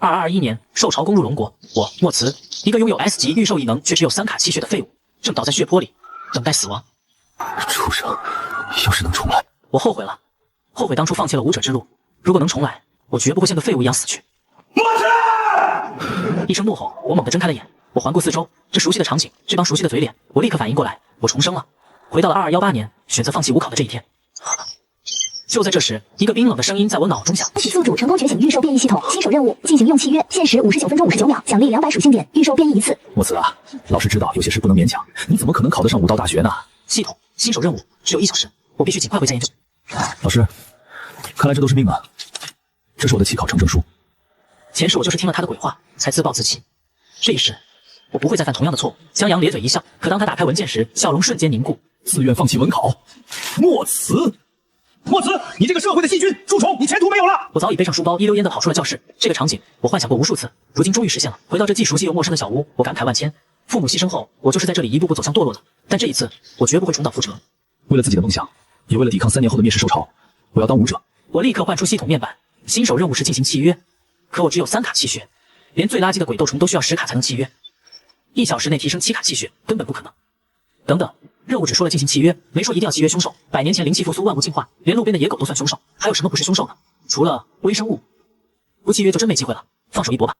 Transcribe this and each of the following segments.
2221年，受朝攻入龙国，我莫辞，一个拥有 S 级预售异能却只有3卡气血的废物，正倒在血泊里，等待死亡。畜生，要是能重来，我后悔了，后悔当初放弃了武者之路。如果能重来，我绝不会像个废物一样死去。莫辞！一声怒吼，我猛地睁开了眼，我环顾四周，这熟悉的场景，这帮熟悉的嘴脸，我立刻反应过来，我重生了，回到了2218年，选择放弃武考的这一天。就在这时，一个冰冷的声音在我脑中响起：宿主成功觉醒预售变异系统，新手任务进行用契约，限时59分钟59秒，奖励200属性点，预售变异一次。莫辞啊，老师知道有些事不能勉强，你怎么可能考得上武道大学呢？系统新手任务只有1小时，我必须尽快回家研究。老师，看来这都是命啊！这是我的期考呈证书。前世我就是听了他的鬼话，才自暴自弃。这一世，我不会再犯同样的错误。江阳咧嘴一笑，可当他打开文件时，笑容瞬间凝固。自愿放弃文考，莫辞。莫辞，你这个社会的细菌蛀虫，你前途没有了！我早已背上书包，一溜烟地跑出了教室。这个场景我幻想过无数次，如今终于实现了。回到这既熟悉又陌生的小屋，我感慨万千。父母牺牲后，我就是在这里一步步走向堕落的。但这一次，我绝不会重蹈覆辙。为了自己的梦想，也为了抵抗3年后的灭世受潮，我要当武者。我立刻换出系统面板，新手任务是进行契约，可我只有3卡气血，连最垃圾的鬼斗虫都需要10卡才能契约，1小时内提升7卡气血根本不可能。等等，任务只说了进行契约，没说一定要契约凶手。100年前灵气复苏，万物进化，连路边的野狗都算凶手，还有什么不是凶手呢？除了微生物。不契约就真没机会了，放手一搏吧。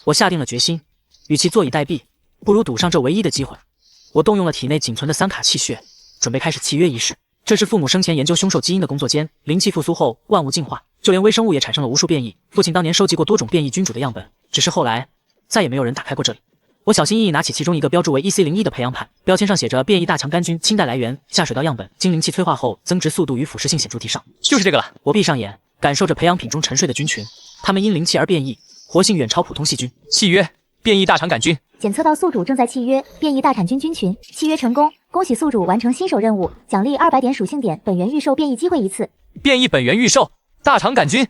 我下定了决心，与其坐以待毙，不如赌上这唯一的机会。我动用了体内仅存的3卡气血，准备开始契约仪式。这是父母生前研究凶兽基因的工作间，灵气复苏后万物进化，就连微生物也产生了无数变异。父亲当年收集过多种变异菌种的样本，只是后来再也没有人打开过这里。我小心翼翼拿起其中一个标注为 EC01 的培养盘，标签上写着变异大强杆菌，清代来源，下水道样本，经灵气催化后增殖速度与腐蚀性显著提升。就是这个了。我闭上眼，感受着培养品中沉睡的菌群，它们因灵气而变异，活性远超普通细菌。契约变异大肠杆菌，检测到宿主正在契约变异大产菌菌群，契约成功，恭喜宿主完成新手任务，奖励200点属性点，本源预售变异机会1次。变异本源预售大肠杆菌。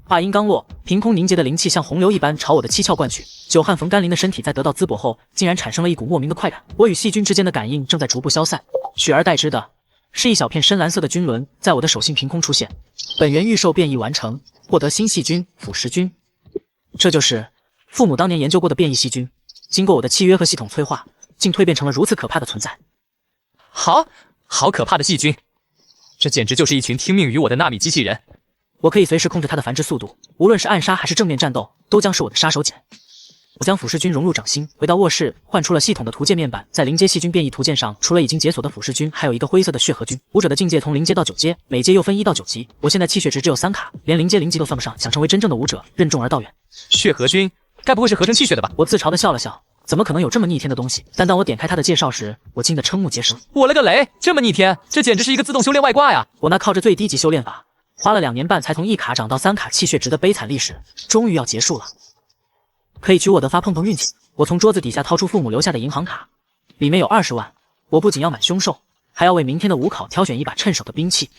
话音刚落，凭空凝结的灵气像洪流一般朝我的七窍灌去。久旱逢甘霖的身体在得到滋补后，竟然产生了一股莫名的快感。我与细菌之间的感应正在逐步消散，取而代之的是一小片深蓝色的菌轮在我的手心凭空出现。本源预售变异完成，获得新细菌腐蚀菌。这就是父母当年研究过的变异细菌，经过我的契约和系统催化，竟蜕变成了如此可怕的存在。好可怕的细菌，这简直就是一群听命于我的纳米机器人。我可以随时控制它的繁殖速度，无论是暗杀还是正面战斗，都将是我的杀手锏。我将腐蚀菌融入掌心，回到卧室，换出了系统的图鉴面板。在临阶细菌变异图鉴上，除了已经解锁的腐蚀菌，还有一个灰色的血核菌。武者的境界从0阶到9阶，每阶又分1到9级。我现在气血值只有3卡，连0阶0级都算不上。想成为真正的武者，任重而道远。血核菌，该不会是合成气血的吧？我自嘲地笑了笑，怎么可能有这么逆天的东西？但当我点开它的介绍时，我惊得瞠目结舌。我了个雷，这么逆天，这简直是一个自动修炼外挂呀！我那靠着最低级修炼法，花了2年半才从1卡涨到3卡气血值的悲惨历史，终于要结束了。可以取我的发碰碰运气。我从桌子底下掏出父母留下的银行卡，里面有20万。我不仅要买凶兽，还要为明天的武考挑选一把趁手的兵器。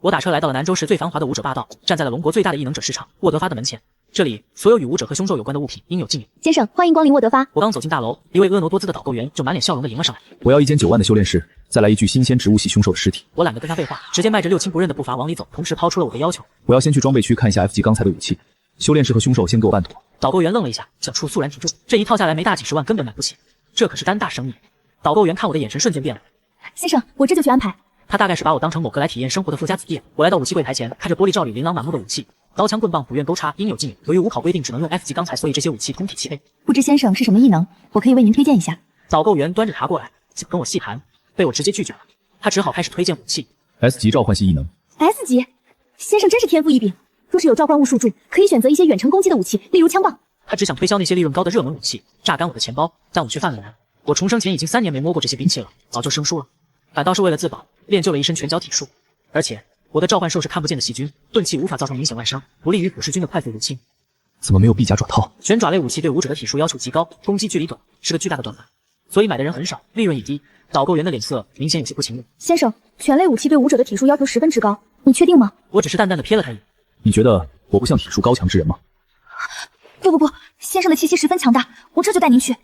我打车来到了南州市最繁华的武者霸道，站在了龙国最大的异能者市场沃德发的门前。这里所有与武者和凶兽有关的物品应有尽有。先生，欢迎光临沃德发。我刚走进大楼，一位婀娜多姿的导购员就满脸笑容地迎了上来。我要一间9万的修炼室，再来一具新鲜植物系凶兽的尸体。我懒得跟他废话，直接迈着六亲不认的步伐往里走，同时抛出了我的要求。我要先去装备区看一下 F 级钢材的武器，修炼室和凶兽先给我办妥。导购员愣了一下，想出肃然挺住，这一套下来没大几10万根本买不起，这可是单大生意。导购员看我的眼神瞬间变了。先生，我这就去安排。他大概是把我当成某个来体验生活的富家子弟。我来到武器柜台前，看着玻璃罩里琳琅满目的武器，刀枪棍棒、补刃钩叉应有尽有。由于武考规定只能用 F 级钢材，所以这些武器通体齐备。不知先生是什么异能，我可以为您推荐一下。导购员端着茶过来，想跟我细谈，被我直接拒绝了。他只好开始推荐武器。S 级召唤系异能。S 级，先生真是天赋异禀。若是有召唤物数据，可以选择一些远程攻击的武器，例如枪棒。他只想推销那些利润高的热门武器，榨干我的钱包，但我却犯了难。我重生前已经3年没摸过这些兵器了，早就生疏了。反倒是为了自保，练就了一身拳脚体术。而且我的召唤兽是看不见的细菌，钝器无法造成明显外伤，不利于腐蚀菌的快速入侵。怎么没有臂甲爪套？拳爪类武器对武者的体术要求极高，攻击距离短，是个巨大的短板，所以买的人很少，利润也低。导购员的脸色明显有些不情愿。先生，拳类武器对武者的体术要求十分之高，你确定吗？我只是淡淡的瞥了他一眼。你觉得我不像体术高强之人吗？不，先生的气息十分强大，我这就带您去。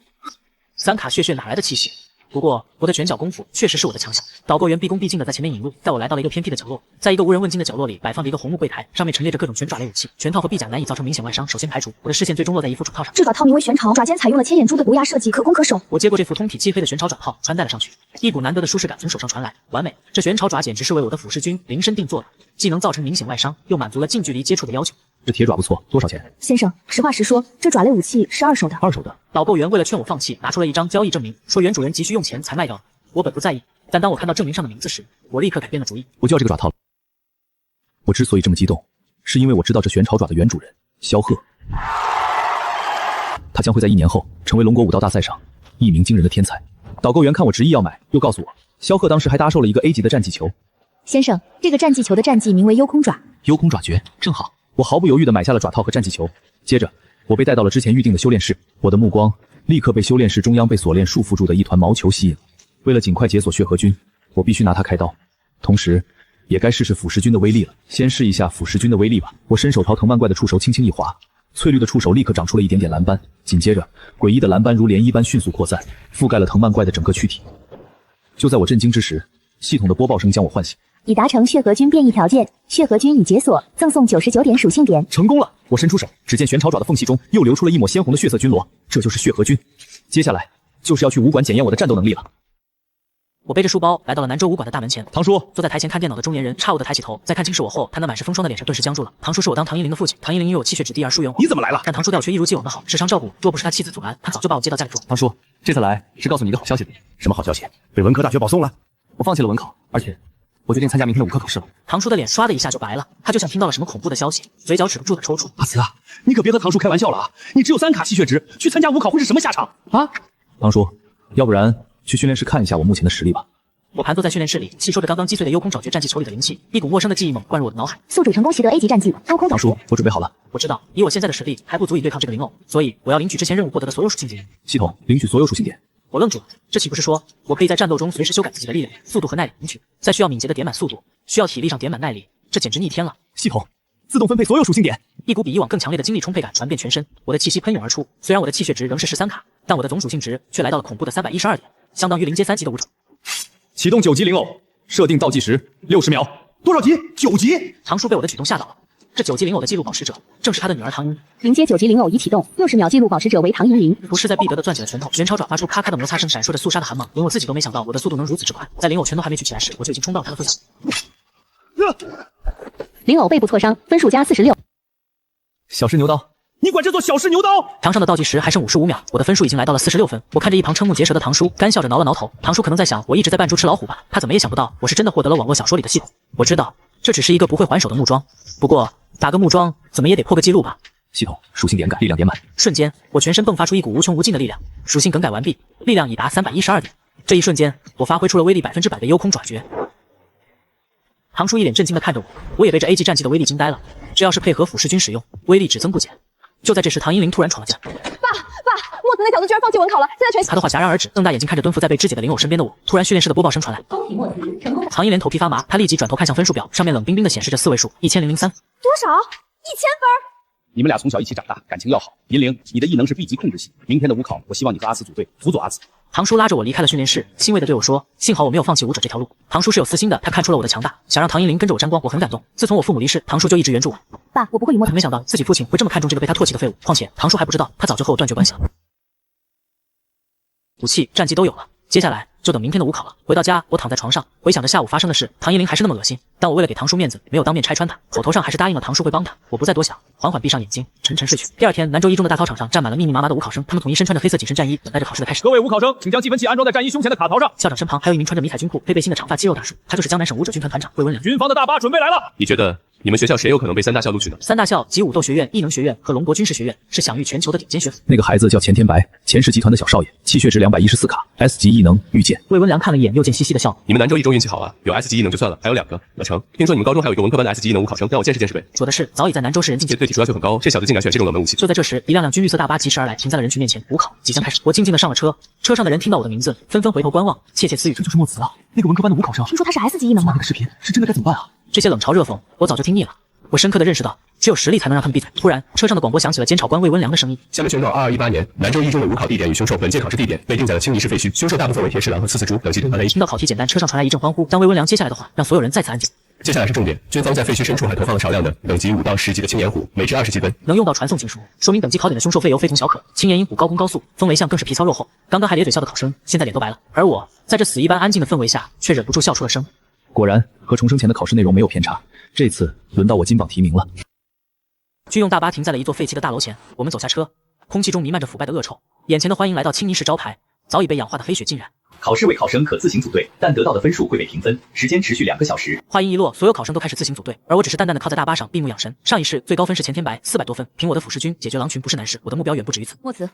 3卡血哪来的气息？不过我的卷角功夫确实是我的强项。导购员毕恭毕敬的在前面引路，带我来到了一个偏僻的角落。在一个无人问津的角落里，摆放着一个红木柜台，上面陈列着各种拳爪类武器。拳套和臂甲难以造成明显外伤，首先排除。我的视线最终落在一副爪套上。这爪套名为玄巢，爪尖采用了千眼珠的毒牙设计，可攻可守。我接过这副通体漆黑的玄巢爪套，穿戴了上去，一股难得的舒适感从手上传来，完美。这玄巢爪简直是为我的俯视君量身定做的，既能造成明显外伤，又满足了近距离接触的要求。这铁爪不错，多少钱？先生，实话实说，这爪类武器是二手的。二手的。导购员为了劝我放弃，拿出了一张交易证明，说原主人急需用钱才卖掉的。我本不在意，但当我看到证明上的名字时，我立刻改变了主意。我就要这个爪套了。我之所以这么激动，是因为我知道这玄巢爪的原主人萧贺，他将会在1年后成为龙国武道大赛上一名惊人的天才。导购员看我执意要买，又告诉我，萧贺当时还搭售了一个 A 级的战技球。先生，这个战技球的战技名为幽空爪。幽空爪诀，正好。我毫不犹豫地买下了爪套和战技球。接着，我被带到了之前预定的修炼室，我的目光立刻被修炼室中央被锁链束缚住的一团毛球吸引。为了尽快解锁血河君，我必须拿它开刀，同时也该试试腐蚀君的威力了。先试一下腐蚀君的威力吧。我伸手朝藤蔓怪的触手轻轻一划，翠绿的触手立刻长出了一点点蓝斑，紧接着诡异的蓝斑如涟漪般迅速扩散，覆盖了藤蔓怪的整个躯体。就在我震惊之时，系统的播报声将我唤醒。已达成血河君变异条件，血河君已解锁，赠送99点属性点。成功了！我伸出手，只见玄巢爪的缝隙中又流出了一抹鲜红的血色菌罗，这就是血河君。接下来就是要去武馆检验我的战斗能力了。我背着书包来到了南州武馆的大门前。唐叔坐在台前看电脑的中年人诧异地抬起头，在看清是我后，他那满是风霜的脸上顿时僵住了。唐叔是我当唐英林的父亲，唐英林因为我气血之低而疏远我。你怎么来了？但唐叔待我却一如既往的好，时常照顾我。若不是他妻子阻拦，他早就把我接到家里住。唐叔，这次来是告诉你一个好消息。什么好消息？被文科大学保送了？我放弃了文考，而且我决定参加明天的武科考试了。唐叔的脸唰的一下就白了，他就像听到了什么恐怖的消息，嘴角止不住的抽搐。阿慈啊，你可别和唐叔开玩笑了啊！你只有3卡气血值，去参加武考会是什么下场啊？唐叔，要不然去训练室看一下我目前的实力吧。我盘坐在训练室里，吸收着刚刚击碎的幽空爪诀战技球里的灵气，一股陌生的记忆猛灌入我的脑海。宿主成功习得 A 级战技幽空爪唐叔，我准备好了。我知道以我现在的实力还不足以对抗这个灵偶，所以我要领取之前任务获得的所有属性点。系统领取所有属性点。我愣住了，这岂不是说我可以在战斗中随时修改自己的力量、速度和耐力领取？在需要敏捷的点满速度，需要体力上点满耐力，这简直逆天了！系统自动分配所有属性点。一股比以往更强烈的精力充沛感传遍全身，我的气息喷涌而出。虽然我的气血值仍是13卡，但我的总属性值却来到了恐怖的312点，相当于临阶3级的武种。启动9级灵偶，设定倒计时60秒。多少级？9级。唐叔被我的举动吓到了。这9级灵偶的记录保持者正是他的女儿唐英。临阶9级灵偶已启动，60秒记录保持者为唐英灵。如势在必得的攥起了拳头，玄巢爪发出咔咔的摩擦声，闪烁着肃杀的寒芒。连我自己都没想到我的速度能如此之快，在灵偶拳头还没举起来时，我就已经冲到了他的腹下。灵偶背部挫伤，分数加46。小试牛刀。你管这做小试牛刀？堂上的倒计时还剩55秒，我的分数已经来到了46分。我看着一旁瞠目结舌的唐叔，干笑着挠了挠头。唐叔可能在想，我一直在扮猪吃老虎吧？他怎么也想不到，我是真的获得了网络小说里的系统。我知道，这只是一个不会还手的木桩，不过打个木桩怎么也得破个记录吧？系统属性点改，力量点满。瞬间，我全身迸发出一股无穷无尽的力量，属性更改完毕，力量已达312点。这一瞬间，我发挥出了威力100%的幽空爪诀。唐叔一脸震惊地看着我，我也被这 A 级战技的威力惊呆了。只要是配合腐蚀君使用，威力只增不减。就在这时，唐英灵突然闯了进来。爸，墨子那小子居然放弃文考了，现在全……他的话戛然而止，瞪大眼睛看着蹲伏在被肢解的灵偶身边的我。突然，训练室的播报声传来，恭喜墨子成功。唐英莲头皮发麻，他立即转头看向分数表，上面冷冰冰的显示着4位数，1003。多少？1000分。你们俩从小一起长大，感情要好。银铃，你的异能是 B 级控制系，明天的武考，我希望你和阿慈组队，辅佐阿慈。唐叔拉着我离开了训练室，欣慰地对我说：“幸好我没有放弃武者这条路。”唐叔是有私心的，他看出了我的强大，想让唐英灵跟着我沾光，我很感动。自从我父母离世，唐叔就一直援助我。爸，我不会与墨子。没想到自己父亲会这么看重这个被他唾弃的废物，况且唐叔还不知道，他早就和我断绝关系了。武器、战绩都有了，接下来就等明天的武考了。回到家，我躺在床上，回想着下午发生的事，唐英灵还是那么恶心，但我为了给唐叔面子，没有当面拆穿他，口头上还是答应了唐叔会帮他。我不再多想，缓缓闭上眼睛，沉沉睡去。第二天，南州一中的大操场上站满了密密麻麻的武考生，他们统一身穿着黑色紧身战衣，等待着考试的开始。各位武考生，请将计分器安装在战衣胸前的卡槽上。校长身旁还有一名穿着迷彩军裤、配背心的长发肌肉大叔，他就是江南省武者军团团长魏文良。军方的大巴准备来了。你觉得你们学校谁有可能被3大校录取呢？3大校及武斗学院、异能学院和龙国军事学院是享誉全球的顶尖学府。那个孩子叫钱天白，钱氏集团的小少爷，气血值214卡 ，S 级异能御剑。魏文良看了一眼，又见嘻嘻的笑。你们南州一中运气好啊，有 S 级异能就算了，还有2个。老程，听说你们高中还有一个文科班的 S 级异能武考生，让我见识见识呗。说的是早已在南州市人尽皆对体术要求很高，这小子竟敢选这种冷门武器。就在这时，一辆辆军绿色大巴疾驰而来，停在了人群面前。武考即将开始，我静静地上了车。车上的人听到我的名字，纷纷回头观望，窃窃私语。这就是墨子啊，那个文科班的武考生。听说他是 S 级异能吗？那个视频是真的该怎么办啊？这些冷嘲热讽，我早就听腻了。我深刻地认识到，只有实力才能让他们闭嘴。突然，车上的广播响起了监察官魏文良的声音：下面宣告，2218年兰州一中的五考地点与凶手本届考试地点被定在了青泥市废墟，凶手大部分为铁齿狼和刺刺猪等集团 A。听到考题简单，车上传来一阵欢呼。当魏文良接下来的话让所有人再次安静。接下来是重点，军方在废墟深处还投放了少量的等级5到10级的青岩虎，每只20几根。能用到传送情书，说明等级考点的凶受费油非同小可。青岩阴虎高攻高速，风为相更是皮糙肉厚。刚刚还咧嘴笑的考生，现在脸都白了。而我在这死一般安静的氛围下，却忍不住笑出了声。果然和重生前的考试内容没有偏差，这次轮到我金榜题名了。军用大巴停在了一座废弃的大楼前，我们走下车，空气中弥漫着腐败的恶臭，眼前的欢迎来到青泥市招牌早已被氧化的黑血浸染。考试为考生可自行组队，但得到的分数会被评分，时间持续2个小时。话音一落，所有考生都开始自行组队，而我只是淡淡的靠在大巴上闭目养神。上一世最高分是钱天白400多分，凭我的腐蚀君解决狼群不是难事，我的目标远不止于此。墨慈，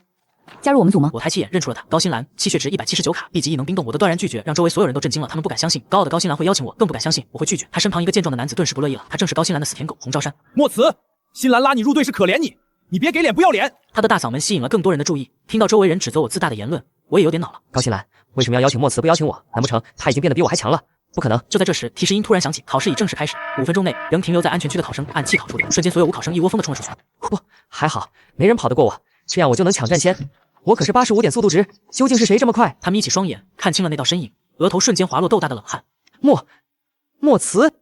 加入我们组吗？我抬起眼认出了他，高辛兰，气血值179卡，B 级异能冰冻。我的断然拒绝让周围所有人都震惊了，他们不敢相信高傲的高辛兰会邀请我，更不敢相信我会拒绝。他身旁一个健壮的男子顿时不乐意了，他正是高辛兰的死舔狗洪昭山。墨慈，辛兰拉你入队是可怜你，你别给脸不要脸。他的大嗓门吸引了更多人的注意，听到周围人指责我自大的言论，我也有点恼了。高辛兰为什么要邀请墨慈不邀请我？难不成他已经变得比我还强了？不可能！就在这时，提示音突然响起，考试已正式开始。5分钟内仍停留在安全区的考生按弃考处理，瞬间所有5考生一窝蜂的冲了出去。不，还好没人跑得过我，这样我就能抢占先。我可是85点速度值，究竟是谁这么快？他眯起双眼，看清了那道身影，额头瞬间滑落豆大的冷汗。墨慈。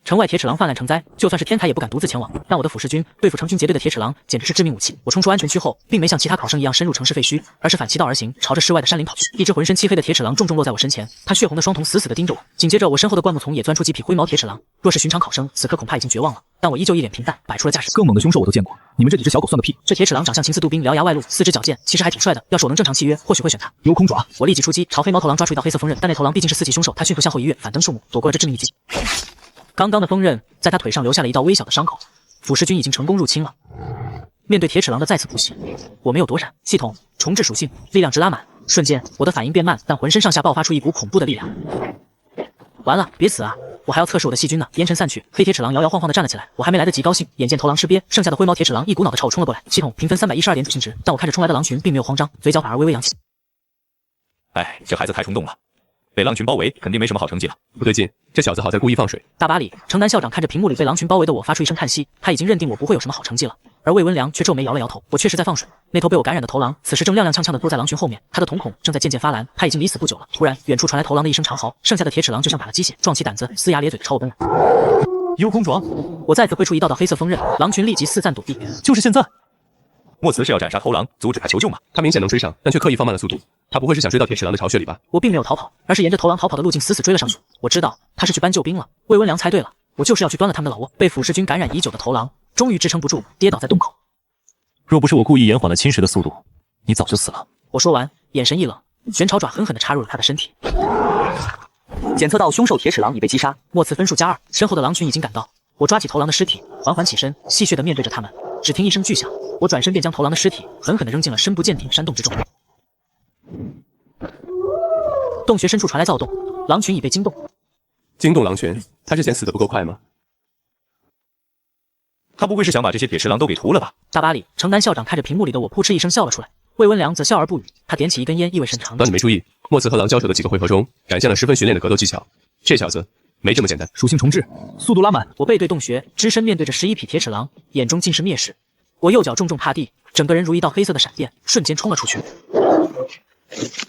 城外铁齿狼泛滥成灾，就算是天才也不敢独自前往。但我的腐蚀军对付成群结队的铁齿狼，简直是致命武器。我冲出安全区后，并没像其他考生一样深入城市废墟，而是反其道而行，朝着市外的山林跑去。一只浑身漆黑的铁齿狼重重落在我身前，它血红的双瞳死死地盯着我。紧接着，我身后的灌木丛也钻出几匹灰毛铁齿狼。若是寻常考生，此刻恐怕已经绝望了。但我依旧一脸平淡，摆出了架势。更猛的凶手我都见过，你们这几只小狗算个屁！这铁齿狼长相情似杜宾，獠牙外露，四肢矫健，其实还挺帅的。要是我能正常契约，或许会选他。有空爪！我立即出击，朝黑毛头狼抓出一道黑色锋刃，但那头狼毕竟是4级凶手，他迅速向后一跃，反登树木，躲过了这致命一击。刚刚的锋刃在他腿上留下了一道微小的伤口，腐蚀军已经成功入侵了。面对铁齿狼的再次突袭，我没有躲闪，系统重置属性，力量值拉满，瞬间我的反应变慢，但浑身上下爆发出一股恐怖的力量。完了，别死啊！我还要测试我的细菌呢。烟尘散去，黑铁齿狼摇摇晃晃地站了起来，我还没来得及高兴，眼见头狼吃瘪，剩下的灰毛铁齿狼一股脑地朝我冲了过来。系统评分312点属性值，但我看着冲来的狼群并没有慌张，嘴角反而微微扬起。哎，这孩子太冲动了，被狼群包围，肯定没什么好成绩了。不对劲，这小子好像故意放水。大巴里，城南校长看着屏幕里被狼群包围的我，发出一声叹息。他已经认定我不会有什么好成绩了，而魏文良却皱眉摇了摇头。我确实在放水。那头被我感染的头狼，此时正踉踉跄跄地躲在狼群后面，他的瞳孔正在渐渐发蓝。他已经离死不久了。突然，远处传来头狼的一声长嚎，剩下的铁齿狼就像打了鸡血，壮起胆子，呲牙咧嘴朝我奔来。幽空爪！我再次挥出一道道黑色锋刃，狼群立即四散躲避。就是现在！墨慈是要斩杀头狼，阻止他求救吗？他明显能追上，但却刻意放慢了速度。他不会是想追到铁齿狼的巢穴里吧？我并没有逃跑，而是沿着头狼逃跑的路径死死追了上去。我知道他是去搬救兵了。魏文良猜对了，我就是要去端了他们的老窝。被腐蚀军感染已久的头狼终于支撑不住，跌倒在洞口。若不是我故意延缓了侵蚀的速度，你早就死了。我说完，眼神一冷，玄潮爪狠狠地插入了他的身体。检测到凶兽铁齿狼已被击杀，末次分数+2。身后的狼群已经赶到，我抓起头狼的尸体，缓缓起身，戏谑地面对着他们。只听一声巨响，我转身便将头狼的尸体狠狠地扔进了深不见底的山洞之中。洞穴深处传来躁动，狼群已被惊动。惊动狼群？他之前死得不够快吗？他不会是想把这些铁齿狼都给屠了吧？大巴里，城南校长看着屏幕里的我，噗嗤一声笑了出来。魏文良则笑而不语，他点起一根烟，意味深长。当你没注意，墨慈和狼交手的几个回合中，展现了十分熟练的格斗技巧。这小子没这么简单。属性重置，速度拉满。我背对洞穴，只身面对着11匹铁齿狼，眼中尽是蔑视。我右脚重重踏地，整个人如一道黑色的闪电，瞬间冲了出去。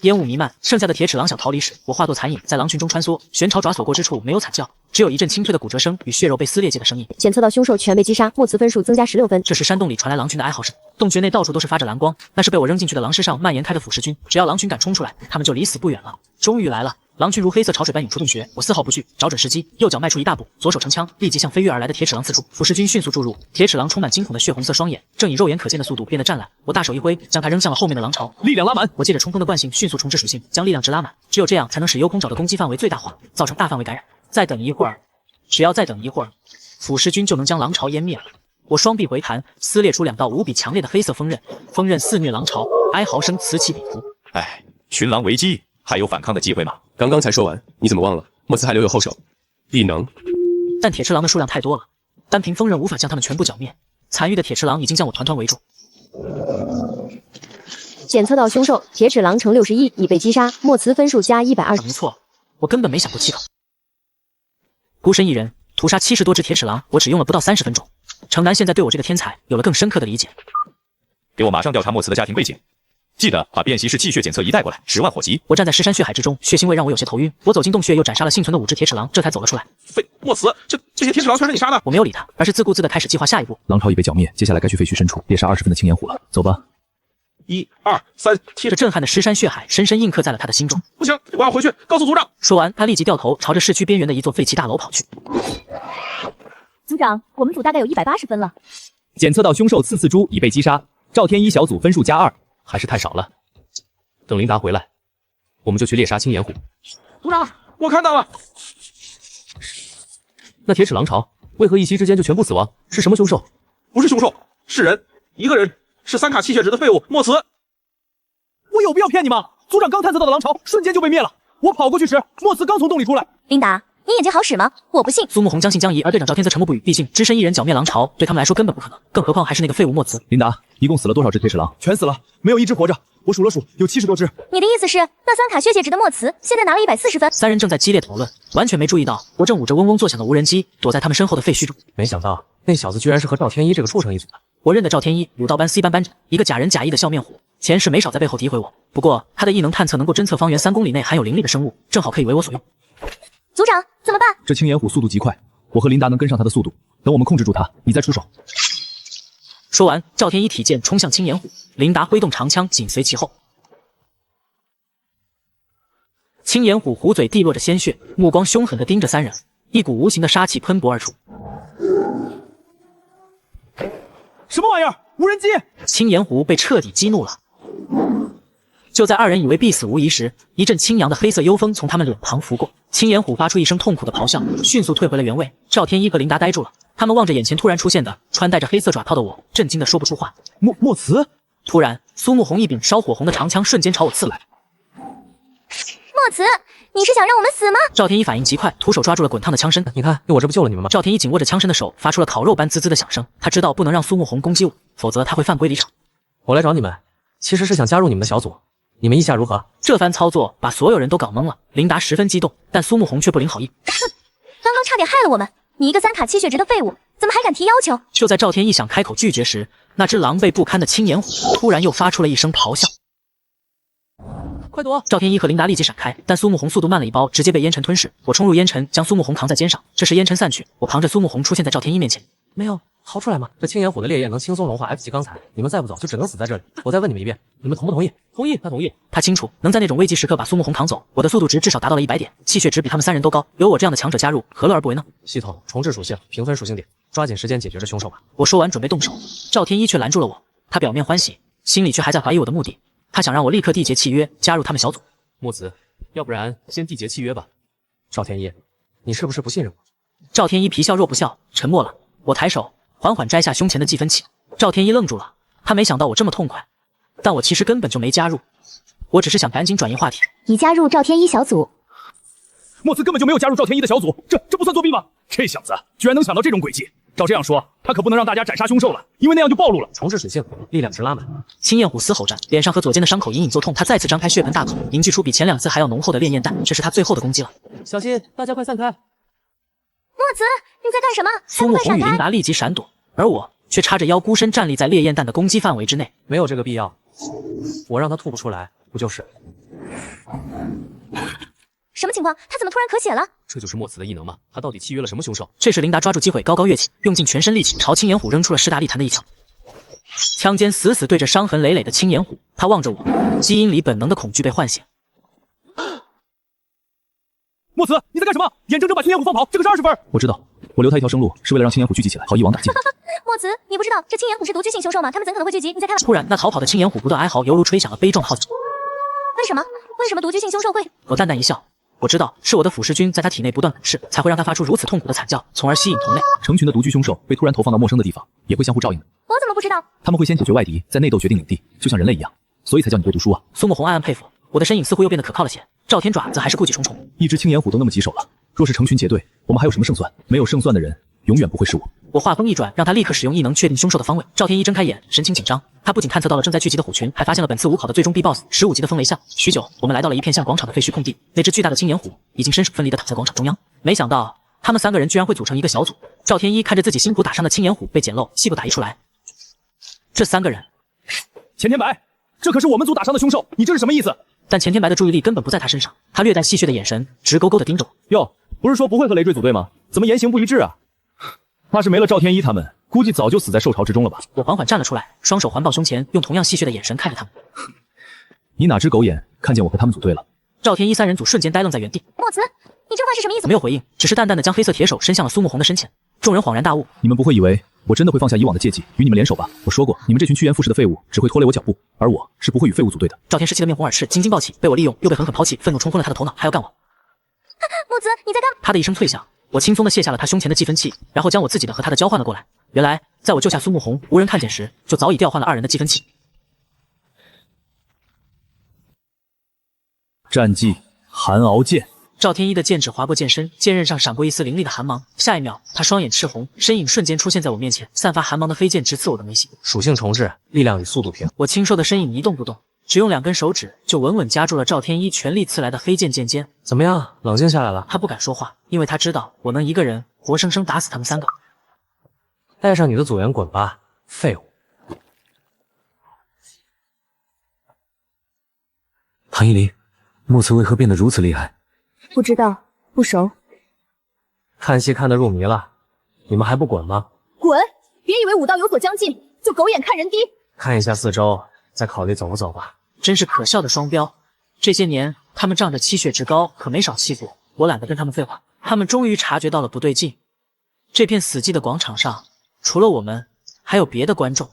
烟雾弥漫，剩下的铁齿狼想逃离时，我化作残影在狼群中穿梭。玄潮爪所过之处没有惨叫，只有一阵清脆的骨折声与血肉被撕裂界的声音。检测到凶兽全被击杀，末次分数增加16分。这时山洞里传来狼群的哀嚎声，洞穴内到处都是发着蓝光，那是被我扔进去的狼尸上蔓延开的腐蚀菌。只要狼群敢冲出来，他们就离死不远了。终于来了。狼群如黑色潮水般涌出洞穴，我丝毫不惧，找准时机，右脚迈出一大步，左手成枪，立即向飞跃而来的铁齿狼刺出。腐蚀军迅速注入，铁齿狼充满惊恐的血红色双眼，正以肉眼可见的速度变得湛蓝。我大手一挥，将它扔向了后面的狼巢。力量拉满，我借着冲锋的惯性，迅速重置属性，将力量值拉满。只有这样才能使幽空爪的攻击范围最大化，造成大范围感染。再等一会儿，只要再等一会儿，腐蚀军就能将狼巢湮灭了。我双臂回弹，撕裂出2道无比强烈的黑色锋刃，锋刃肆虐狼巢，哀嚎声此起彼伏。哎，群狼围击，还有反抗的机会吗？刚刚才说完，你怎么忘了？墨慈还留有后手，异能。但铁齿狼的数量太多了，单凭锋刃无法将他们全部剿灭。残余的铁齿狼已经将我团团围住。检测到凶兽铁齿狼呈61，已被击杀，末次分数加120。没错，我根本没想过弃考。孤身一人，屠杀70多只铁齿狼，我只用了不到30分钟。程南现在对我这个天才有了更深刻的理解。给我马上调查莫茨的家庭背景，记得把便携式气血检测仪带过来，10万火急。我站在尸山血海之中，血腥味让我有些头晕。我走进洞穴，又斩杀了幸存的5只铁齿狼，这才走了出来。莫茨，这些铁齿狼全是你杀的？我没有理他，而是自顾自地开始计划下一步。狼巢已被剿灭，接下来该去废墟深处猎杀20分的青岩虎了。走吧。 1、2、3，这震撼的尸山血海深深印刻在了他的心中。不行，我要回去告诉族长。说完，他立即掉头朝着市区边缘的一座废弃大楼跑去。族长，我们组大概有180分了。检测到凶兽刺猪已被击杀，赵天一小组分数+2，还是太少了。等琳达回来，我们就去猎杀青岩虎。族长，我看到了。那铁齿狼巢为何一夕之间就全部死亡？是什么凶兽？不是凶兽，是人，一个人。 是3卡气血值的废物莫茨，我有必要骗你吗？族长刚探测到的狼巢瞬间就被灭了，我跑过去时，莫茨刚从洞里出来。琳达，你眼睛好使吗？我不信。苏沐红将信将疑，而队长赵天则沉默不语。毕竟只身一人剿灭狼巢，对他们来说根本不可能，更何况还是那个废物莫茨。琳达，一共死了多少只铁齿狼？全死了，没有一只活着。我数了数，有70多只。你的意思是，那3卡血血值的莫茨现在拿了140分？3人正在激烈讨论，完全没注意到我正捂着嗡嗡作响的无人机，躲在他们身后的废墟中。没想到那小子居然是和赵天一这个畜生一组的。 我认得赵天一，武道班 C 班班长，一个假仁假义的笑面虎。前世没少在背后诋毁我，不过他的异能探测能够侦测方圆3公里内含有灵力的生物，正好可以为我所用。族长，怎么办？这青岩虎速度极快，我和琳达能跟上他的速度。等我们控制住他，你再出手。说完，赵天一体剑冲向青岩虎，琳达挥动长枪紧随其后。青岩虎虎嘴滴落着鲜血，目光凶狠地盯着3人，一股无形的杀气喷薄而出。 什么玩意儿？无人机！青岩狐被彻底激怒了。就在2人以为必死无疑时，一阵清扬的黑色幽风从他们脸庞拂过。青岩虎发出一声痛苦的咆哮，迅速退回了原位。赵天一和琳达呆住了，他们望着眼前突然出现的穿戴着黑色爪套的我，震惊的说不出话。莫茨！突然，苏沐红一柄烧火红的长枪瞬间朝我刺来。莫茨，你是想让我们死吗？赵天一反应极快，徒手抓住了滚烫的枪身。你看，我这不救了你们吗？赵天一紧握着枪身的手发出了烤肉般滋滋的响声。他知道不能让苏沐红攻击我，否则他会犯规离场。我来找你们，其实是想加入你们的小组，你们意下如何？这番操作把所有人都搞懵了。琳达十分激动，但苏沐红却不领好意。哼，刚刚差点害了我们！你一个3卡7血值的废物，怎么还敢提要求？就在赵天一想开口拒绝时，那只狼狈不堪的青岩虎突然又发出了一声咆哮。 快躲！赵天一和琳达立即闪开，但苏沐红速度慢了一包，直接被烟尘吞噬。我冲入烟尘，将苏沐红扛在肩上。这时烟尘散去，我扛着苏沐红出现在赵天一面前。没有逃出来吗？这青岩虎的烈焰能轻松融化 F 级钢材，你们再不走就只能死在这里。我再问你们一遍，你们同不同意？同意，他同意。他清楚能在那种危急时刻把苏沐红扛走，我的速度值至少达到了100点，气血值比他们3人都高。有我这样的强者加入，何乐而不为呢？系统重置属性，评分属性点，抓紧时间解决这凶兽吧。我说完准备动手，赵天一却拦住了我。他表面欢喜，心里却还在怀疑我的目的。他想让我立刻缔结契约，加入他们小组。 木子，要不然先缔结契约吧。赵天一，你是不是不信任我？赵天一皮笑肉不笑，沉默了。我抬手缓缓摘下胸前的计分器。赵天一愣住了，他没想到我这么痛快，但我其实根本就没加入，我只是想赶紧转移话题。你加入赵天一小组，莫茨根本就没有加入赵天一的小组，这不算作弊吗？这小子居然能想到这种诡计。照这样说，他可不能让大家斩杀凶兽了，因为那样就暴露了。重置属性，力量值拉满。青焰虎嘶吼着，脸上和左肩的伤口隐隐作痛。他再次张开血盆大口，凝聚出比前2次还要浓厚的烈焰弹，这是他最后的攻击了。小心，大家快散开！莫茨，你在干什么？苏沐红与琳达立即闪躲，而我却叉着腰孤身站立在烈焰弹的攻击范围之内。没有这个必要，我让他吐不出来，不就是？什么情况？他怎么突然咳血了？这就是莫茨的异能吗？他到底契约了什么凶手？这时琳达抓住机会高高跃起，用尽全身力气朝青岩虎扔出了势大力弹的一枪。枪尖死死对着伤痕累累的青岩虎，他望着我，基因里本能的恐惧被唤醒。莫茨，你在干什么？眼睁睁把青岩虎放跑，这个是20分。我知道，我留他一条生路，是为了让青岩虎聚集起来，好一网打尽。莫茨，你不知道这青岩虎是独居性凶兽吗？他们怎可能会聚集？你在开玩笑？突然，那逃跑的青岩虎不断哀嚎，犹如吹响了悲壮号角。为什么？为什么独居性凶兽会？我淡淡一笑。我知道是我的腐蚀菌在他体内不断滚噬，才会让他发出如此痛苦的惨叫，从而吸引同类。成群的独居凶兽被突然投放到陌生的地方，也会相互照应的。我怎么不知道？他们会先解决外敌，再内斗决定领地，就像人类一样，所以才叫你多读书啊。苏沐红暗暗佩服，我的身影似乎又变得可靠了些。赵天爪子还是顾忌重重，一只青岩虎都那么棘手了，若是成群结队，我们还有什么胜算？没有胜算的人，永远不会是我。我话锋一转，让他立刻使用异能确定凶兽的方位。赵天一睁开眼，神情紧张。他不仅探测到了正在聚集的虎群，还发现了本次五考的最终必 BOSS 15级的风雷象。许久，我们来到了一片像广场的废墟空地。那只巨大的青岩虎已经身首分离地躺在广场中央。没想到他们3个人居然会组成一个小组。赵天一看着自己辛苦打伤的青岩虎被捡漏，细不打一处来。这3个人，钱天白，这可是我们组打伤的凶兽，你这是什么意思？但钱天白的注意力根本不在他身上，他略带戏谑的眼神直勾勾的盯着我。哟，不是说不会和累赘组队吗？怎么言行不一致啊？怕是没了赵天一他们，估计早就死在兽巢之中了吧？我缓缓站了出来，双手环抱胸前，用同样戏谑的眼神看着他们。你哪只狗眼看见我和他们组队了？赵天一3人组瞬间呆愣在原地。墨慈，你这话是什么意思？没有回应，只是淡淡的将黑色铁手伸向了苏沐红的身前。众人恍然大悟，你们不会以为我真的会放下以往的芥蒂，与你们联手吧？我说过，你们这群趋炎附势的废物只会拖累我脚步，而我是不会与废物组队的。赵天师气得面红耳赤，青筋暴起，被我利用又被狠狠抛弃，愤怒冲昏了他的头脑，还要干我。墨慈，你在干？啪的一声脆响，我轻松的卸下了他胸前的计分器，然后将我自己的和他的交换了过来。原来，在我救下苏沐红无人看见时，就早已调换了2人的计分器。战绩寒熬剑。赵天一的剑指划过剑身，剑刃上闪过一丝凌厉的寒芒。下一秒，他双眼赤红，身影瞬间出现在我面前，散发寒芒的飞剑直刺我的眉心。属性重置，力量与速度平。我清瘦的身影一动不动，只用2根手指就稳稳夹住了赵天一全力刺来的黑剑剑尖。怎么样，冷静下来了？他不敢说话，因为他知道我能一个人活生生打死他们3个。带上你的组员滚吧，废物！唐依林，墨慈为何变得如此厉害？不知道，不熟。看戏看得入迷了，你们还不滚吗？滚！别以为武道有所将进就狗眼看人低。看一下四周，再考虑走不走吧。真是可笑的双标！这些年他们仗着7血值高，可没少欺负我。我懒得跟他们废话。他们终于察觉到了不对劲。这片死寂的广场上，除了我们，还有别的观众。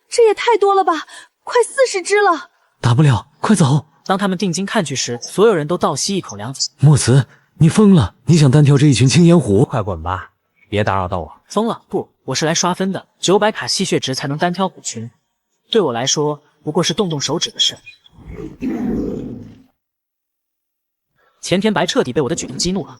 这也太多了吧！快40只了！打不了，快走！当他们定睛看去时，所有人都倒吸一口凉气。墨慈，你疯了！你想单挑这一群青岩虎？快滚吧，别打扰到我。疯了？不，我是来刷分的。900卡吸血值才能单挑虎群，对我来说不过是动动手指的事。钱天白彻底被我的举动激怒了，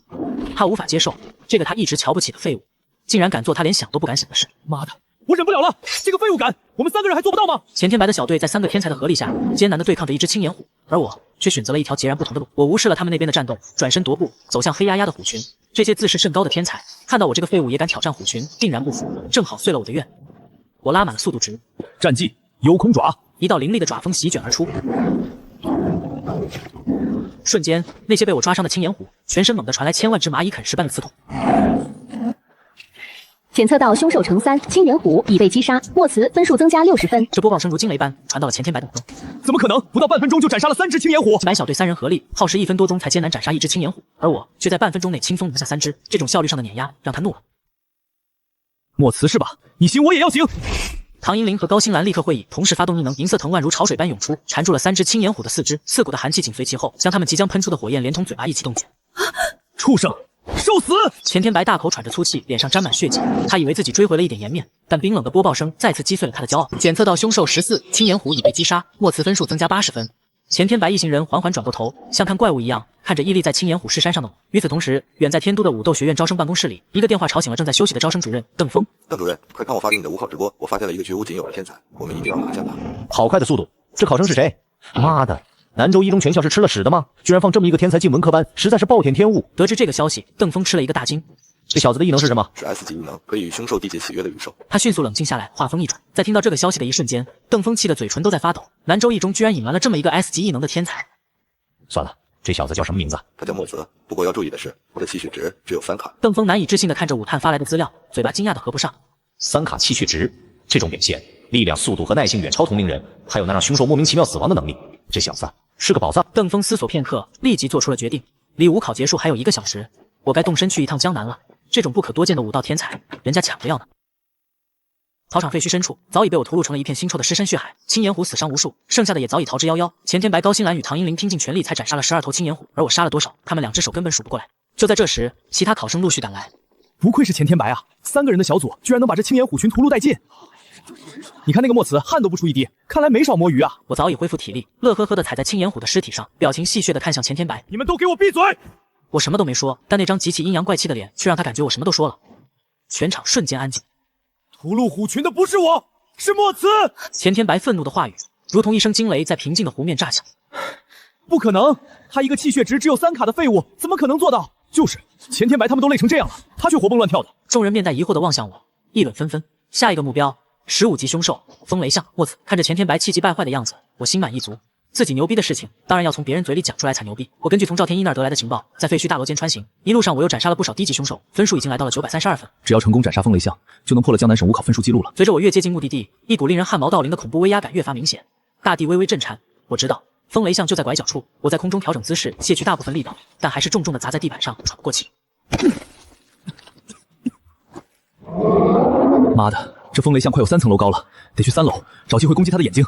他无法接受这个他一直瞧不起的废物，竟然敢做他连想都不敢想的事。妈的，我忍不了了！这个废物敢，我们3个人还做不到吗？钱天白的小队在3个天才的合力下，艰难地对抗着一只青岩虎，而我却选择了一条截然不同的路。我无视了他们那边的战斗，转身踱步走向黑压压的虎群。这些自视甚高的天才看到我这个废物也敢挑战虎群，定然不服，正好遂了我的愿。我拉满了速度值，战绩幽空爪，一道凌厉的爪风席卷而出。瞬间，那些被我抓伤的青岩虎全身猛地传来千万只蚂蚁啃食般的刺痛。检测到凶兽乘3，青岩虎已被击杀，墨慈分数增加60分。这播报声如惊雷般传到了钱天白的耳中。怎么可能？不到半分钟就斩杀了3只青岩虎！白小队3人合力，耗时1分多钟才艰难斩杀一只青岩虎，而我却在半分钟内轻松拿下3只。这种效率上的碾压让他怒了。墨慈是吧？你行我也要行！唐银铃和高星兰立刻会意，同时发动异能，银色藤蔓如潮水般涌出，缠住了3只青岩虎的4肢，刺骨的寒气紧随其后，将它们即将喷出的火焰连同嘴巴一起冻结。畜生！受死！钱天白大口喘着粗气，脸上沾满血迹。他以为自己追回了一点颜面，但冰冷的播报声再次击碎了他的骄傲。检测到凶兽14，青岩虎已被击杀，墨慈分数增加80分。钱天白一行人缓缓转过头，像看怪物一样看着屹立在青岩虎尸山上的我。与此同时，远在天都的武斗学院招生办公室里，一个电话吵醒了正在休息的招生主任邓峰。邓主任，快看我发给你的5考直播，我发现了一个绝无仅有的天才，我们一定要拿下他。好快的速度！这考生是谁？妈的！南州一中全校是吃了屎的吗？居然放这么一个天才进文科班，实在是暴殄天物。得知这个消息，邓峰吃了一个大惊。这小子的异能是什么？是 S 级异能，可以与凶兽缔结契约的羽兽。他迅速冷静下来，话锋一转，在听到这个消息的一瞬间，邓峰气得嘴唇都在发抖。南州一中居然隐瞒了这么一个 S 级异能的天才。算了，这小子叫什么名字？他叫墨泽。不过要注意的是，我的气血值只有3卡。邓峰难以置信地看着武探发来的资料，嘴巴惊讶地合不上。3卡气血值，这种表现，力量、速度和耐性远超同龄人，还有能让凶兽莫名其妙死亡的能力。这小子是个宝藏。邓峰思索片刻，立即做出了决定。离5考结束还有1个小时，我该动身去一趟江南了。这种不可多见的武道天才，人家抢着要呢。草场废墟深处，早已被我屠戮成了一片腥臭的尸山血海，青岩虎死伤无数，剩下的也早已逃之夭夭。钱天白、高星兰与唐银铃拼尽全力才斩杀了12头青岩虎，而我杀了多少，他们2只手根本数不过来。就在这时，其他考生陆续赶来。不愧是钱天白啊，3个人的小组居然能把这青岩虎群屠戮殆尽。你看那个墨慈汗都不出一滴，看来没少摸鱼啊。我早已恢复体力，乐呵呵地踩在青岩虎的尸体上，表情戏谑地看向钱天白。你们都给我闭嘴！我什么都没说，但那张极其阴阳怪气的脸却让他感觉我什么都说了。全场瞬间安静。屠戮虎群的不是我，是墨慈！钱天白愤怒的话语如同一声惊雷在平静的湖面炸响。不可能，他一个气血值只有3卡的废物，怎么可能做到？就是钱天白他们都累成这样了，他却活蹦乱跳的。众人面带疑惑的望向我，议论纷纷。下一个目标，15级凶兽风雷象。墨子看着钱天白气急败坏的样子，我心满意足。自己牛逼的事情，当然要从别人嘴里讲出来才牛逼。我根据从赵天一那儿得来的情报，在废墟大楼间穿行，一路上我又斩杀了不少低级凶兽，分数已经来到了932分。只要成功斩杀风雷象，就能破了江南省五考分数记录了。随着我越接近目的地，一股令人汗毛倒立的恐怖威压感越发明显，大地微微震颤。我知道风雷象就在拐角处，我在空中调整姿势，卸去大部分力道，但还是重重的砸在地板上，喘不过气。妈的，这风雷象快有3层楼高了，得去3楼找机会攻击他的眼睛。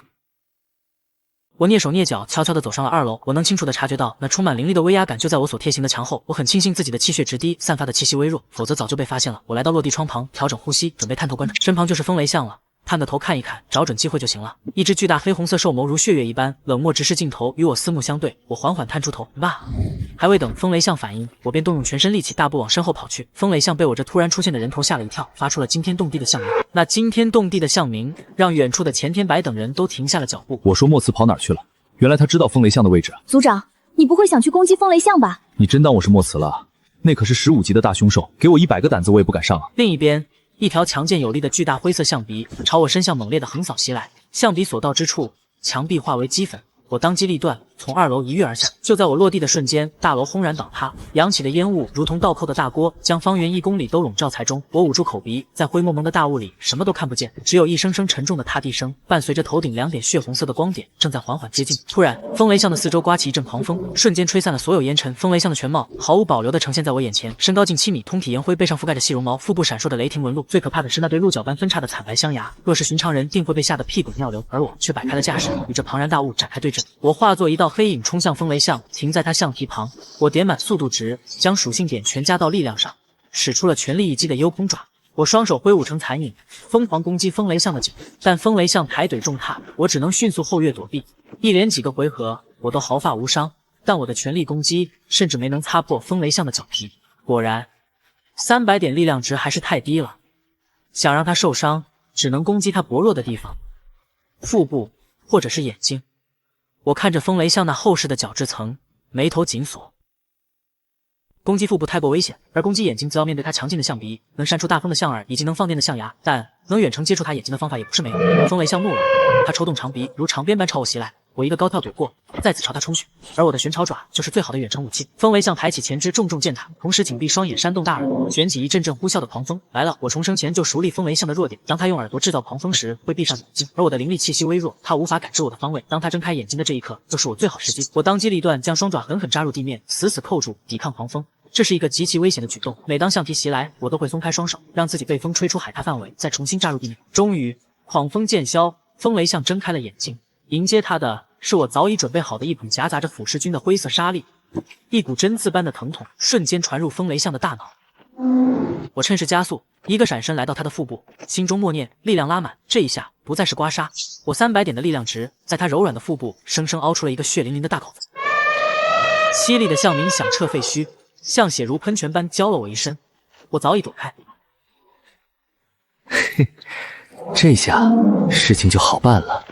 我蹑手蹑脚，悄悄地走上了2楼。我能清楚地察觉到那充满灵力的威压感就在我所贴行的墙后。我很庆幸自己的气血值低，散发的气息微弱，否则早就被发现了。我来到落地窗旁，调整呼吸，准备探头观察。身旁就是风雷象了，探个头看一看，找准机会就行了。一只巨大黑红色兽眸如血月一般，冷漠直视镜头，与我四目相对。我缓缓探出头，妈！还未等风雷象反应，我便动用全身力气，大步往身后跑去。风雷象被我这突然出现的人头吓了一跳，发出了惊天动地的象鸣。那惊天动地的象鸣让远处的钱天白等人都停下了脚步。我说墨慈跑哪儿去了？原来他知道风雷象的位置。族长，你不会想去攻击风雷象吧？你真当我是墨慈了？那可是15级的大凶兽，给我100个胆子我也不敢上啊！另一边，一条强健有力的巨大灰色象鼻朝我身向猛烈的横扫袭来，象鼻所到之处，墙壁化为齑粉。我当机立断，从2楼一跃而下。就在我落地的瞬间，大楼轰然倒塌，扬起的烟雾如同倒扣的大锅，将方圆1公里都笼罩在中。我捂住口鼻，在灰蒙蒙的大雾里什么都看不见，只有一声声沉重的踏地声，伴随着头顶2点血红色的光点正在缓缓接近。突然，风雷象的四周刮起一阵狂风，瞬间吹散了所有烟尘。风雷象的全貌毫无保留地呈现在我眼前，身高近7米，通体烟灰，背上覆盖着细绒毛，腹部闪烁的雷霆纹路。最可怕的是那对鹿角般分叉的惨白象牙，若是寻常人定会被吓得屁滚尿流，而我却摆开了架势，与这庞然大物展开对阵。我化作一道黑影冲向风雷象，停在他象蹄旁。我点满速度值，将属性点全加到力量上，使出了全力一击的幽空爪。我双手挥舞成残影，疯狂攻击风雷象的脚，但风雷象抬腿重踏，我只能迅速后跃躲避。一连几个回合，我都毫发无伤，但我的全力攻击甚至没能擦破风雷象的脚皮。果然，300点力量值还是太低了。想让他受伤，只能攻击他薄弱的地方，腹部或者是眼睛。我看着风雷象那厚实的角质层，眉头紧锁。攻击腹部太过危险，而攻击眼睛则要面对他强劲的象鼻，能扇出大风的象耳以及能放电的象牙，但能远程接触他眼睛的方法也不是没有。风雷象怒了，他抽动长鼻，如长鞭般朝我袭来。我一个高跳躲过，再次朝他冲去，而我的玄巢爪就是最好的远程武器。风雷象抬起前肢，重重践踏，同时紧闭双眼，扇动大耳，卷起一阵阵呼啸的狂风。来了！我重生前就熟历风雷象的弱点，当他用耳朵制造狂风时，会闭上眼睛，而我的灵力气息微弱，他无法感知我的方位。当他睁开眼睛的这一刻，就是我最好时机。我当机立断，将双爪狠狠扎入地面，死死扣住，抵抗狂风。这是一个极其危险的举动，每当象蹄袭来，我都会松开双手，让自己被风吹出海踏范围，再重新扎入地面。终于，狂风渐消，风雷象睁开了眼睛，迎接他的是我早已准备好的一捧夹杂着腐蚀菌的灰色沙粒，一股针刺般的疼痛瞬间传入风雷象的大脑。我趁势加速，一个闪身来到他的腹部，心中默念力量拉满。这一下不再是刮痧，我300点的力量值在他柔软的腹部生生凹出了一个血淋淋的大口子。凄厉的象鸣响彻废墟，象血如喷泉般浇了我一身，我早已躲开。嘿，这下事情就好办了。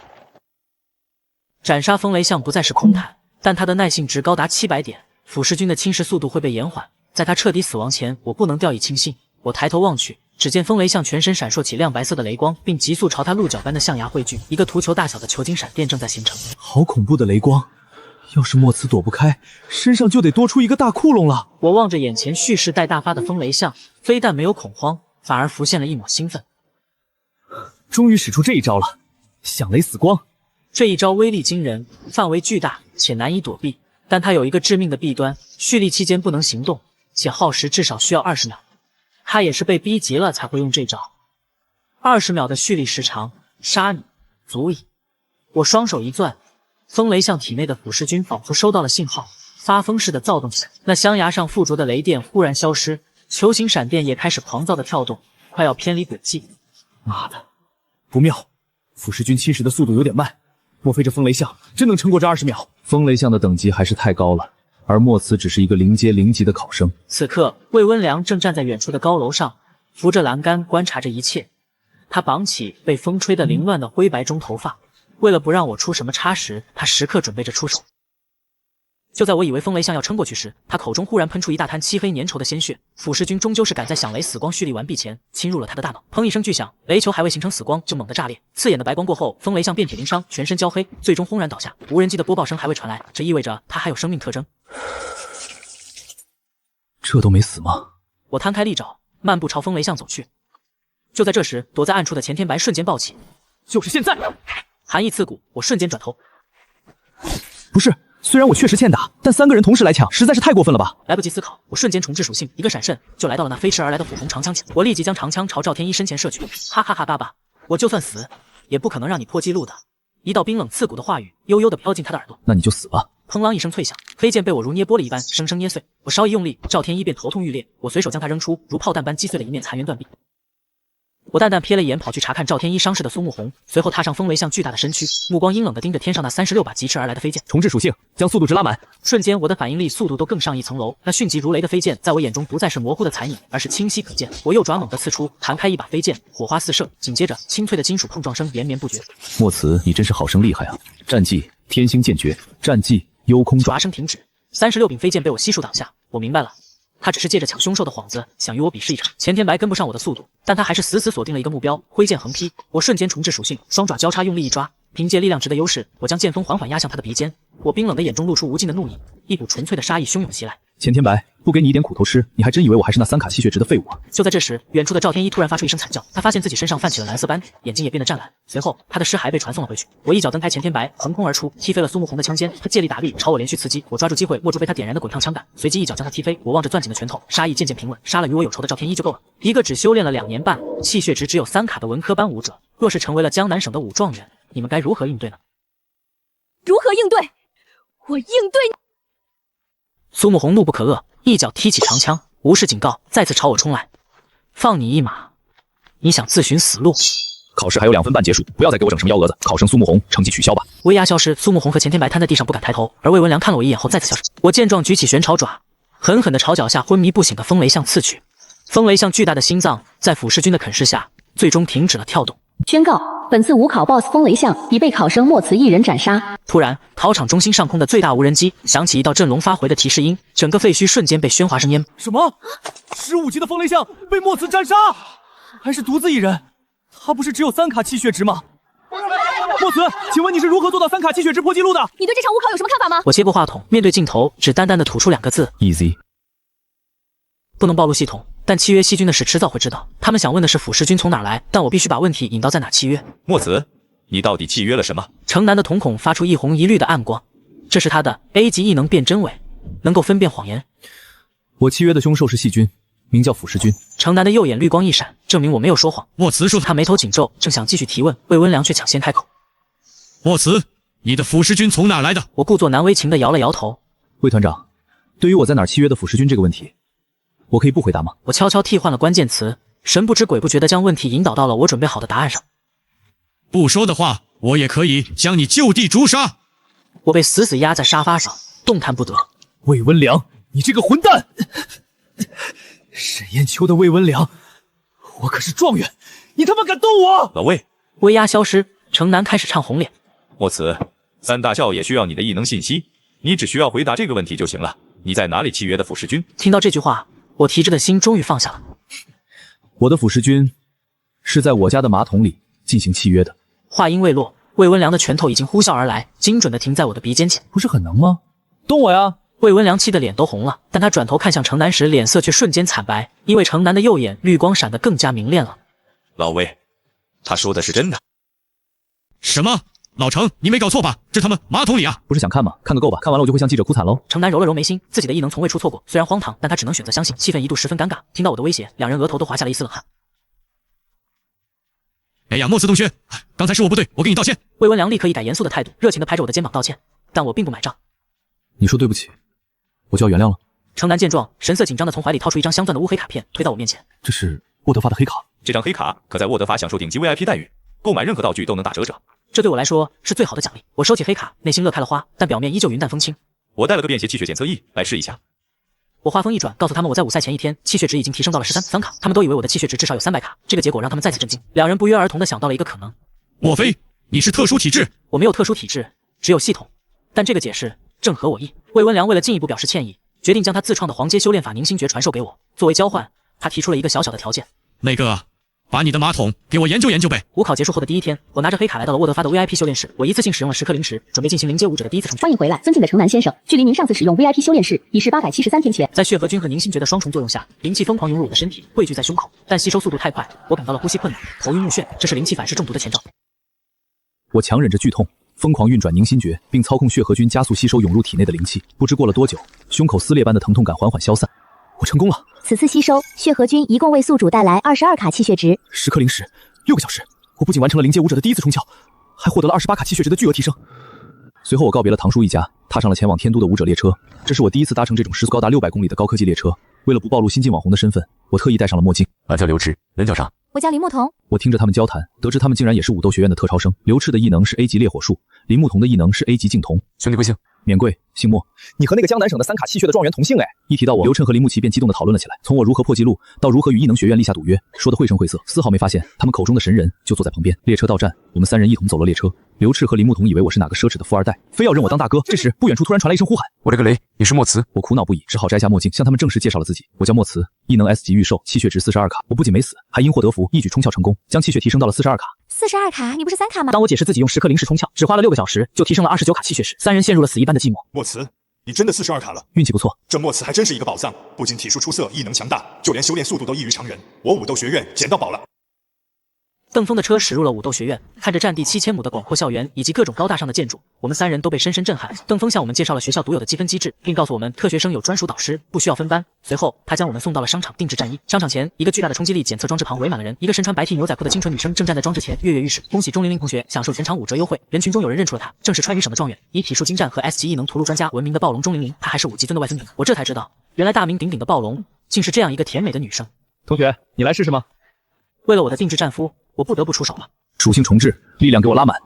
斩杀风雷象不再是空谈，但他的耐性值高达700点，腐蚀菌的侵蚀速度会被延缓。在他彻底死亡前，我不能掉以轻心。我抬头望去，只见风雷象全身闪烁起亮白色的雷光，并急速朝他鹿角般的象牙汇聚，一个图球大小的球形闪电正在形成。好恐怖的雷光！要是墨慈躲不开，身上就得多出一个大窟窿了。我望着眼前蓄势待大发的风雷象，非但没有恐慌，反而浮现了一抹兴奋。终于使出这一招了，响雷死光。这一招威力惊人，范围巨大且难以躲避，但它有一个致命的弊端：蓄力期间不能行动，且耗时至少需要20秒。他也是被逼急了才会用这招。20秒的蓄力时长，杀你足矣。我双手一攥，风雷象体内的腐蚀菌仿佛收到了信号，发疯似的躁动起来。那象牙上附着的雷电忽然消失，球形闪电也开始狂躁的跳动，快要偏离轨迹。妈的，不妙！腐蚀菌侵蚀的速度有点慢。莫非这风雷象真能撑过这20秒？风雷象的等级还是太高了，而墨慈只是一个0阶0级的考生。此刻，魏温良正站在远处的高楼上，扶着栏杆观察着一切。他绑起被风吹得凌乱的灰白中头发，为了不让我出什么差池，他时刻准备着出手。就在我以为风雷像要撑过去时，他口中忽然喷出一大滩漆黑粘稠的鲜血。腐蚀君终究是赶在响雷死光蓄力完毕前侵入了他的大脑。砰一声巨响，雷球还未形成死光就猛地炸裂，刺眼的白光过后，风雷像遍体鳞伤，全身焦黑，最终轰然倒下。无人机的播报声还未传来，这意味着他还有生命特征。这都没死吗？我摊开利爪，漫步朝风雷像走去。就在这时，躲在暗处的钱天白瞬间暴起，就是现在！寒意刺骨，我瞬间转头。不是，虽然我确实欠打，但3个人同时来抢，实在是太过分了吧！来不及思考，我瞬间重置属性，一个闪身就来到了那飞驰而来的火红长枪前。我立即将长枪朝赵天一身前射去。哈哈哈，爸爸，我就算死，也不可能让你破纪录的。一道冰冷刺骨的话语悠悠地飘进他的耳朵。那你就死吧！砰啷一声脆响，飞剑被我如捏玻璃一般生生捏碎。我稍一用力，赵天一便头痛欲裂。我随手将他扔出，如炮弹般击碎了一面残垣断壁。我淡淡瞥了一眼跑去查看赵天一伤势的苏沐红，随后踏上风雷像巨大的身躯，目光阴冷地盯着天上那36把疾驰而来的飞剑。重置属性，将速度值拉满。瞬间，我的反应力、速度都更上一层楼。那迅疾如雷的飞剑，在我眼中不再是模糊的残影，而是清晰可见。我右爪猛地刺出，弹开一把飞剑，火花四射，紧接着清脆的金属碰撞声连绵不绝。墨慈，你真是好生厉害啊！战技天星剑诀，战技幽空爪声停止，36柄飞剑被我悉数挡下。我明白了。他只是借着抢凶兽的幌子，想与我比试一场。钱天白跟不上我的速度，但他还是死死锁定了一个目标，挥剑横劈。我瞬间重置属性，双爪交叉用力一抓，凭借力量值的优势，我将剑锋缓缓压向他的鼻尖。我冰冷的眼中露出无尽的怒意，一股纯粹的杀意汹涌袭来。钱天白，不给你一点苦头吃，你还真以为我还是那3卡气血值的废物啊！就在这时，远处的赵天一突然发出一声惨叫，他发现自己身上泛起了蓝色斑，眼睛也变得湛蓝。随后，他的尸骸被传送了回去。我一脚蹬开钱天白，横空而出，踢飞了苏沐红的枪尖。他借力打力，朝我连续刺击。我抓住机会，握住被他点燃的滚烫枪杆，随即一脚将他踢飞。我望着攥紧的拳头，杀意渐渐平稳，杀了与我有仇的赵天一就够了。一个只修炼了2年半，气血值只有3卡的文科班武者，若是成为了江南省的武状元，你们该如何应对呢？如何应对？我应对。苏沐红怒不可遏，一脚踢起长枪，无视警告，再次朝我冲来。放你一马，你想自寻死路？考试还有2分半结束，不要再给我整什么幺蛾子。考生苏沐红，成绩取消吧。威压消失，苏沐红和钱天白瘫在地上不敢抬头，而魏文良看了我一眼后再次消失。我见状举起玄巢爪，狠狠地朝脚下昏迷不醒的风雷像刺去。风雷像巨大的心脏在腐蚀君的啃噬下，最终停止了跳动。宣告，本次五考 BOSS 风雷像已被考生墨慈一人斩杀。突然，考场中心上空的最大无人机响起一道振聋发回的提示音，整个废墟瞬间被喧哗声淹。什么？15级的风雷像被墨慈斩杀，还是独自一人？他不是只有3卡气血值吗？墨慈，请问你是如何做到3卡气血值破纪录的？你对这场五考有什么看法吗？我接过话筒，面对镜头，只淡淡的吐出2个字 ：easy。不能暴露系统，但契约细菌的事迟早会知道。他们想问的是腐蚀君从哪儿来，但我必须把问题引到在哪契约。墨慈，你到底契约了什么？城南的瞳孔发出一红一绿的暗光，这是他的 A 级异能辨真伪，能够分辨谎言。我契约的凶兽是细菌，名叫腐蚀君。城南的右眼绿光一闪，证明我没有说谎。墨慈说，他眉头紧皱，正想继续提问，魏温良却抢先开口。墨慈，你的腐蚀君从哪来的？我故作难为情地摇了摇头。魏团长，对于我在哪儿契约的腐蚀君这个问题，我可以不回答吗？我悄悄替换了关键词，神不知鬼不觉地将问题引导到了我准备好的答案上。不说的话，我也可以将你就地诛杀。我被死死压在沙发上，动弹不得。魏文良，你这个混蛋！沈烟秋的魏文良，我可是状元，你他妈敢动我！老魏，威压消失，城南开始唱红脸。墨慈，3大校也需要你的异能信息，你只需要回答这个问题就行了。你在哪里契约的腐蚀君？听到这句话，我提着的心终于放下了。我的腐蚀君是在我家的马桶里进行契约的。话音未落，魏文良的拳头已经呼啸而来，精准地停在我的鼻尖前。不是很能吗？动我呀！魏文良气得脸都红了，但他转头看向城南时，脸色却瞬间惨白，因为城南的右眼绿光闪得更加明亮了。老魏，他说的是真的。什么？老程，你没搞错吧？这他妈马桶里啊！不是想看吗？看个够吧！看完了我就会向记者哭惨喽。城南揉了揉眉心，自己的异能从未出错过，虽然荒唐，但他只能选择相信。气氛一度十分尴尬。听到我的威胁，两人额头都滑下了一丝冷汗。哎呀，墨慈同学，刚才是我不对，我给你道歉。魏文良立刻一改严肃的态度，热情地拍着我的肩膀道歉，但我并不买账。你说对不起，我就要原谅了。城南见状，神色紧张地从怀里掏出一张镶钻的乌黑卡片，推到我面前。这是沃德发的黑卡。这张黑卡可在沃德发享受顶级 VIP 待遇，购买任何道具都能打折。这对我来说是最好的奖励。我收起黑卡，内心乐开了花，但表面依旧云淡风轻。我带了个便携气血检测仪来试一下。我话锋一转，告诉他们我在5赛前一天气血值已经提升到了13卡，他们都以为我的气血值至少有300卡。这个结果让他们再次震惊，两人不约而同地想到了一个可能：莫非你是特殊体质？我没有特殊体质，只有系统。但这个解释正合我意。魏温良为了进一步表示歉意，决定将他自创的黄阶修炼法凝心诀传授给我。作为交换，他提出了一个小小的条件。那个，把你的马桶给我研究研究呗。武考结束后的第一天，我拿着黑卡来到了沃德发的 VIP 修炼室，我一次性使用了10颗灵石，准备进行灵阶武者的第一次冲击。欢迎回来，尊敬的城南先生，距离您上次使用 VIP 修炼室已是873天前。在血和菌和凝心诀的双重作用下，灵气疯狂涌入我的身体，汇聚在胸口，但吸收速度太快，我感到了呼吸困难，头晕目眩，这是灵气反噬中毒的前兆。我强忍着剧痛，疯狂运转凝心诀，并操控血和菌加速吸收涌入体内的灵气。不知过了多久，胸口撕裂般的疼痛感缓缓消散，我成功了。此次吸收血和菌一共为宿主带来22卡气血值，10颗灵石，6个小时，我不仅完成了灵阶武者的第一次冲窍，还获得了28卡气血值的巨额提升。随后我告别了唐叔一家，踏上了前往天都的武者列车。这是我第一次搭乘这种时速高达600公里的高科技列车。为了不暴露新晋网红的身份，我特意戴上了墨镜。俺叫刘炽，人叫啥？我叫林牧童。我听着他们交谈，得知他们竟然也是武斗学院的特招生。刘炽的异能是 A 级烈火术，林牧童的异能是 A 级净瞳。兄弟贵姓？免贵，姓莫。你和那个江南省的3卡气血的状元同姓哎！一提到我，刘琛和林慕齐便激动地讨论了起来，从我如何破纪录，到如何与异能学院立下赌约，说得绘声绘色，丝毫没发现他们口中的神人就坐在旁边。列车到站，我们3人一同走了列车。刘炽和林牧童以为我是哪个奢侈的富二代，非要认我当大哥。这时，不远处突然传来一声呼喊：“我这个雷，你是莫辞！”我苦恼不已，只好摘下墨镜，向他们正式介绍了自己。我叫莫辞，异能 S 级预售，气血值42卡。我不仅没死，还因祸得福，一举冲窍成功，将气血提升到了42卡。42卡？你不是3卡吗？当我解释自己用10颗灵石冲窍，只花了6个小时就提升了29卡气血时，3人陷入了死一般的寂寞。莫辞，你真的42卡了，运气不错。这莫辞还真是一个宝藏，不仅体术出色，异能强大，就连修炼速度都异于常人。我武斗学院捡到宝了。邓峰的车驶入了武斗学院，看着占地7000亩的广阔校园以及各种高大上的建筑，我们3人都被深深震撼。邓峰向我们介绍了学校独有的积分机制，并告诉我们特学生有专属导师，不需要分班。随后，他将我们送到了商场定制战衣。商场前，一个巨大的冲击力检测装置旁围满了人，一个身穿白 T 牛仔裤的清纯女生正站在装置前跃跃欲试。恭喜钟玲玲同学享受全场5折优惠！人群中有人认出了她，正是川渝省的状元，以体术精湛和 S 级异能屠戮专家闻名的暴龙钟玲玲。她还是5级尊的外孙女。我这才知道，原来大名鼎鼎的暴龙竟是这样一个甜美的女生。同学，你来试试吗？为了我的定制战肤，我不得不出手了。属性重置，力量给我拉满。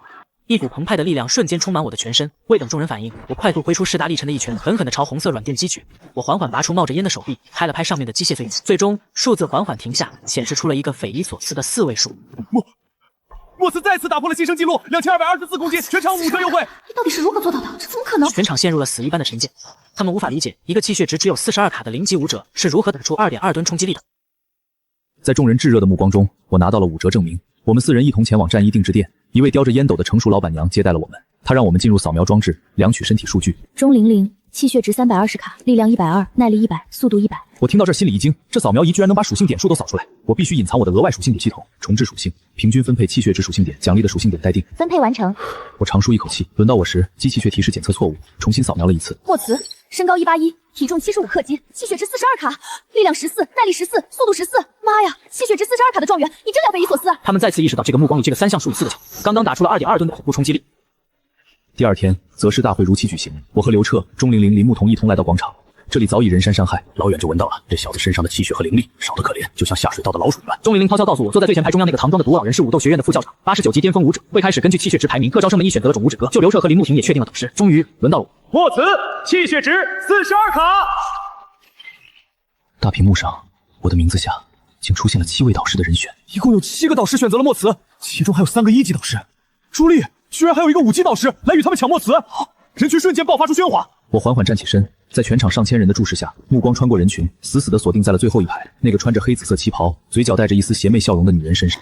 一股澎湃的力量瞬间充满我的全身，未等众人反应，我快速挥出势大力沉的一拳，狠狠地朝红色软垫击去。我缓缓拔出冒着烟的手臂，拍了拍上面的机械碎纸，最终数字缓缓停下，显示出了一个匪夷所思的4位数。莫辞再次打破了新生纪录，2224公斤，全场5折优惠。你到底是如何做到的？这怎么可能？全场陷入了死一般的沉寂，他们无法理解一个气血值只有42卡的零级武者是如何打出2.2吨冲击力的。在众人炙热的目光中，我拿到了5折证明。我们4人一同前往战衣定制店，一位叼着烟斗的成熟老板娘接待了我们。她让我们进入扫描装置，量取身体数据。钟玲玲，气血值320卡，力量120，耐力100，速度100。我听到这心里一惊，这扫描仪居然能把属性点数都扫出来。我必须隐藏我的额外属性点系统，重置属性，平均分配气血值属性点，奖励的属性点待定。分配完成。我长舒一口气，轮到我时，机器却提示检测错误，重新扫描了一次。莫辞，身高181，体重75克斤，气血值42卡，力量14，耐力14，速度14。妈呀，气血值42卡的状元，你真了匪夷所思啊！他们再次意识到这个目光与这个3项数与4的巧，刚刚打出了2.2吨的恐怖冲击力。第二天，择师大会如期举行，我和刘彻、钟玲玲、林牧童一同来到广场。这里早已人山山海，老远就闻到了这小子身上的气血和灵力，少得可怜，就像下水道的老鼠一般。钟玲玲悄悄告诉我，坐在最前排中央那个唐装的毒老人是武斗学院的副校长，89级巅峰武者。会开始根据气血值排名，各招生们一选择了种武者哥。就刘彻和林牧婷也确定了导师。终于轮到了我。莫辞，气血值42卡。大屏幕上，我的名字下竟出现了7位导师的人选，一共有7个导师选择了莫辞，其中还有3个1级导师。朱莉，居然还有一个5级导师来与他们抢莫辞，人群瞬间爆发出喧哗。我缓缓站起身，在全场上千人的注视下，目光穿过人群，死死地锁定在了最后一排那个穿着黑紫色旗袍、嘴角带着一丝邪魅笑容的女人身上。